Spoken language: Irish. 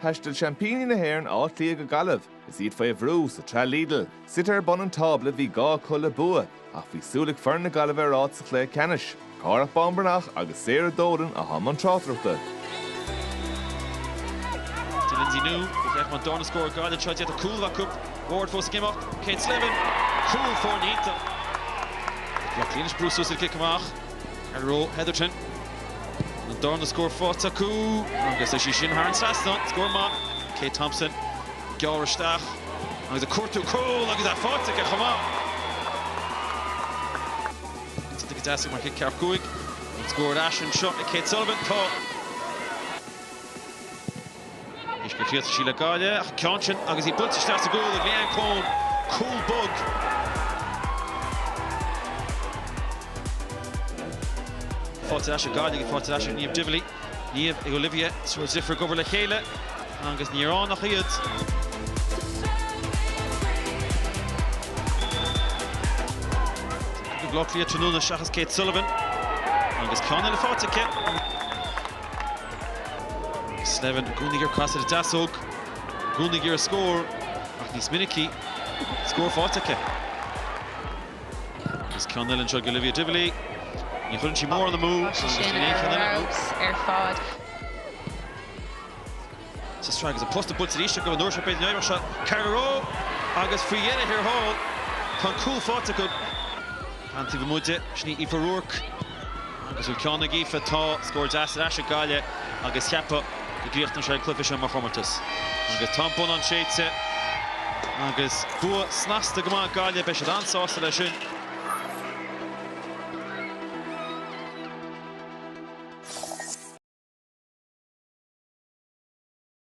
Heistil champíní na hÉireann Áth Cliath go Gaillimh, is iad faoh bhrú sa Sraith Lidl. Sitar bon an tabla bhí gá chula bua, ach bhí súlaigh fearn na Galway ar áit sa chlé ceannis. Cárach Bombernach agus séar dóran a haman tráthreachta. Lindsay New, with left Madonna score, Gaillimh tried to get a cool back up. Ward force game up, Kate Slevin, cool for Nita. Cleanish Bruce was the kick amach. And row Heatherton. Madonna score for Taku. I guess she shin Harn Saston, score ma. Kate Thompson, Gaurish Stach. And the court to cool, look at that fight to get come out. It's the fantastic mark kick Carf Guig. Scored Ashen shot at Kate Sullivan. Caught. Áth Cliath Sheila Gaillimh, Canchin, agus he puts starts to goal, the Leanne Cone, cool bug. Fáilte Ashe Gaillimh, fáilte Ashe Niamh Dively, Niamh ag Olivia, suair zifra gobar le chéile, agus níorán nach iad. Áth Cliath Trúna seachas Kate Sullivan, agus Conn le fáilte ce. Slevin, Gúniger cross at the Dasog. Gúniger score. Ach níos minicí. Score fáilte. Is Connell and Jug Olivia Dively. Ní chuann sí mór on the move. Fád. Sa strike is a post built to the east go north bit the Irish shot. Carrow agus Friena here hall. Con cool fáilte go. Anti Vermudde, Shni Aoife Rourke. Agus will Conn Aoife tá scores Áth Gaillimh agus Chiappa. The Gricht and Shell Cliffish and Mahometus. Agus tampon on Shades. Agus Bua snasta Gaillimh Gaillimh Bishop Ansauce